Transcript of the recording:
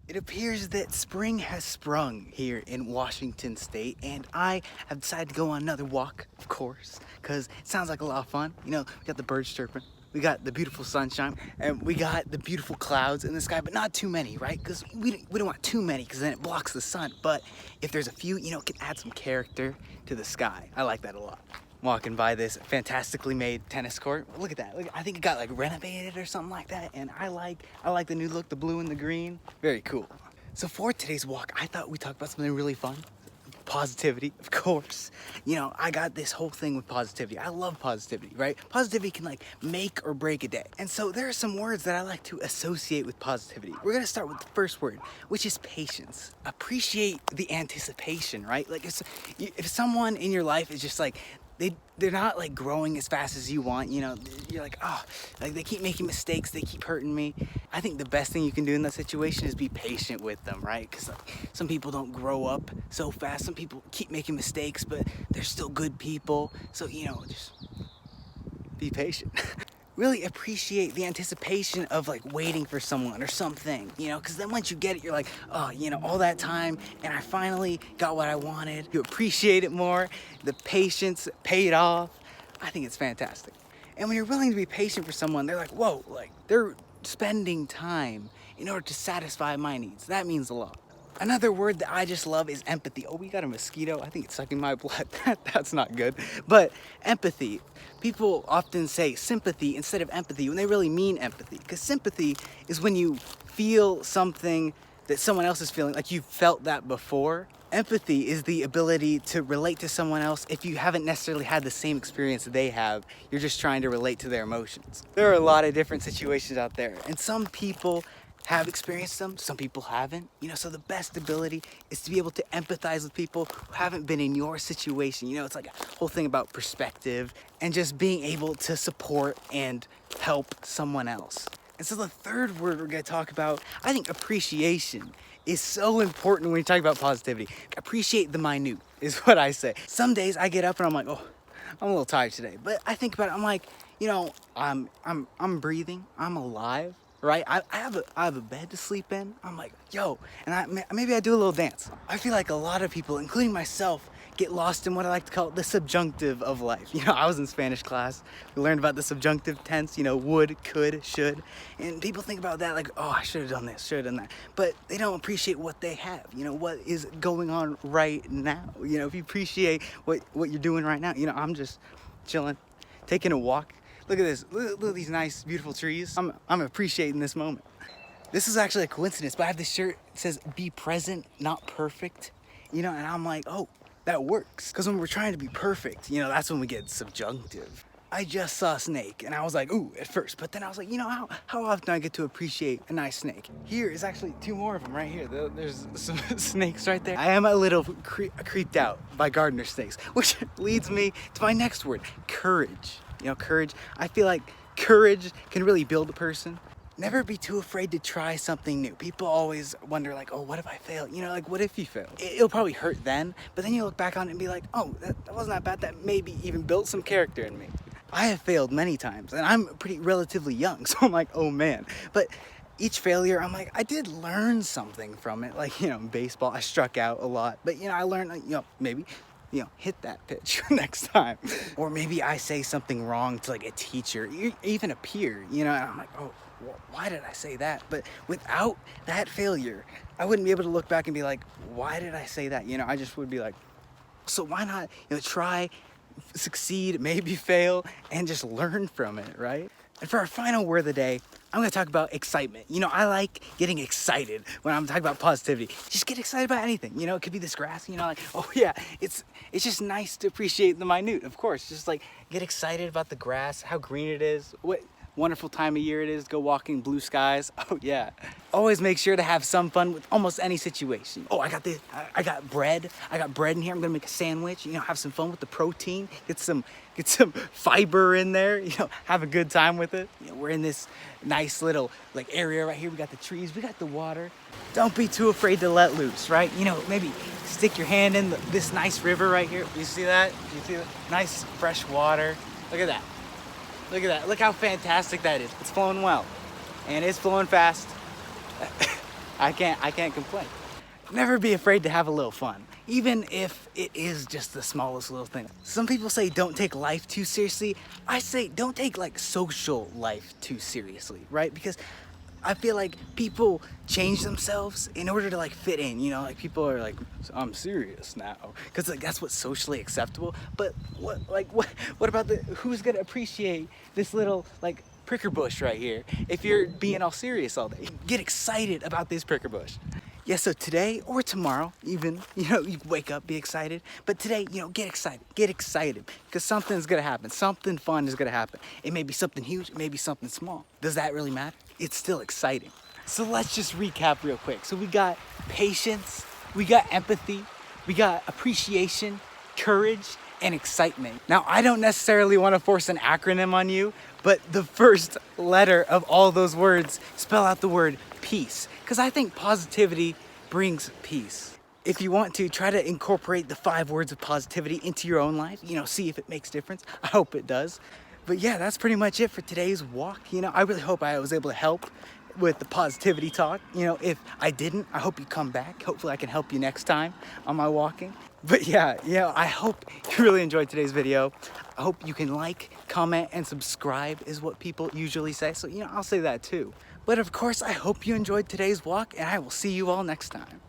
It appears that spring has sprung here in Washington State, and I have decided to go on another walk, of course, because it sounds like a lot of fun. You know, we got the birds chirping, we got the beautiful sunshine, and we got the beautiful clouds in the sky, but not too many, right? Because we don't want too many, because then it blocks the sun. But if there's a few, you know, it can add some character to the sky. I like that a lot. Walking by this fantastically made tennis court. Look at that. Look, I think it got like renovated or something like that. And I like the new look, the blue and the green. Very cool. So for today's walk, I thought we'd talk about something really fun. Positivity, of course. You know, I got this whole thing with positivity. I love positivity, right? Positivity can like make or break a day. And so there are some words that I like to associate with positivity. We're gonna start with the first word, which is patience. Appreciate the anticipation, right? Like if someone in your life is just like, they're not like growing as fast as you want, you know, you're like, oh, like they keep making mistakes, they keep hurting me. I think the best thing you can do in that situation is be patient with them, right? Because like some people don't grow up so fast, some people keep making mistakes, but they're still good people. So, you know, just be patient. Really appreciate the anticipation of like waiting for someone or something, you know, because then once you get it, you're like, oh, you know, all that time and I finally got what I wanted. You appreciate it more. The patience paid off. I think it's fantastic. And when you're willing to be patient for someone, they're like, whoa, like they're spending time in order to satisfy my needs. That means a lot. Another word that I just love is empathy. Oh, we got a mosquito. I think it's sucking my blood. That's not good. But empathy. People often say sympathy instead of empathy when they really mean empathy. Because sympathy is when you feel something that someone else is feeling, like you've felt that before. Empathy is the ability to relate to someone else if you haven't necessarily had the same experience they have. You're just trying to relate to their emotions. There are a lot of different situations out there, and some people have experienced them, some people haven't. You know, so the best ability is to be able to empathize with people who haven't been in your situation. You know, it's like a whole thing about perspective and just being able to support and help someone else. And so the third word we're gonna talk about, I think appreciation is so important when you talk about positivity. Appreciate the minute is what I say. Some days I get up and I'm like, oh, I'm a little tired today. But I think about it, I'm like, you know, I'm breathing, I'm alive, right? I have a bed to sleep in. I'm like, yo, and maybe I do a little dance. I feel like a lot of people, including myself, get lost in what I like to call the subjunctive of life. You know, I was in Spanish class. We learned about the subjunctive tense, you know, would, could, should. And people think about that like, oh, I should have done this, should have done that. But they don't appreciate what they have, you know, what is going on right now. You know, if you appreciate what you're doing right now, you know, I'm just chilling, taking a walk. Look at this, look at these nice, beautiful trees. I'm appreciating this moment. This is actually a coincidence, but I have this shirt that says, be present, not perfect. You know, and I'm like, oh, that works. Because when we're trying to be perfect, you know, that's when we get subjunctive. I just saw a snake and I was like, ooh, at first. But then I was like, you know, how often I get to appreciate a nice snake? Here is actually two more of them right here. There's some snakes right there. I am a little creeped out by gardener snakes, which leads me to my next word, courage. You know, courage. I feel like courage can really build a person. Never be too afraid to try something new. People always wonder like, oh, what if I fail? You know, like what if you fail? It'll probably hurt then, but then you look back on it and be like, oh, that wasn't that bad. That maybe even built some character in me. I have failed many times and I'm pretty relatively young. So I'm like, oh man. But each failure, I'm like, I did learn something from it. Like, you know, in baseball, I struck out a lot, but you know, I learned, like, you know, maybe, you know, hit that pitch next time. Or maybe I say something wrong to like a teacher, even a peer, you know, and I'm like, oh, why did I say that? But without that failure, I wouldn't be able to look back and be like, why did I say that? You know, I just would be like, so why not, you know, try, succeed, maybe fail, and just learn from it, right? And for our final word of the day, I'm gonna talk about excitement. You know, I like getting excited when I'm talking about positivity. Just get excited about anything. You know, it could be this grass, you know, like, oh yeah, it's just nice to appreciate the minute, of course. Just like get excited about the grass, how green it is, what wonderful time of year it is, go walking, blue skies. Oh yeah. Always make sure to have some fun with almost any situation. Oh, I got bread. I got bread in here. I'm gonna make a sandwich, you know, have some fun with the protein, get some fiber in there, you know, have a good time with it. You know, we're in this nice little like area right here. We got the trees, we got the water. Don't be too afraid to let loose, right? You know, maybe stick your hand in this nice river right here. You see that? You see that? Nice fresh water. Look at that. Look at that. Look how fantastic that is. It's flowing well. And it's flowing fast. I can't complain. Never be afraid to have a little fun, even if it is just the smallest little thing. Some people say don't take life too seriously. I say don't take like social life too seriously, right? Because I feel like people change themselves in order to like fit in, you know, like people are like, I'm serious now, because like that's what's socially acceptable. But what about who's gonna appreciate this little like pricker bush right here if you're being all serious all day? Get excited about this pricker bush. Yeah, so today or tomorrow, even, you know, you wake up, be excited. But today, you know, get excited, because something's gonna happen. Something fun is gonna happen. It may be something huge, it may be something small. Does that really matter? It's still exciting. So let's just recap real quick. So we got patience, we got empathy, we got appreciation, courage, and excitement. Now, I don't necessarily want to force an acronym on you, but the first letter of all those words spell out the word peace, because I think positivity brings peace. If you want to, try to incorporate the 5 words of positivity into your own life, you know, see if it makes difference. I hope it does. But yeah, that's pretty much it for today's walk. You know, I really hope I was able to help with the positivity talk. You know, if I didn't, I hope you come back. Hopefully I can help you next time on my walking. But yeah, I hope you really enjoyed today's video. I hope you can like, comment, and subscribe is what people usually say. So, you know, I'll say that too. But of course, I hope you enjoyed today's walk, and I will see you all next time.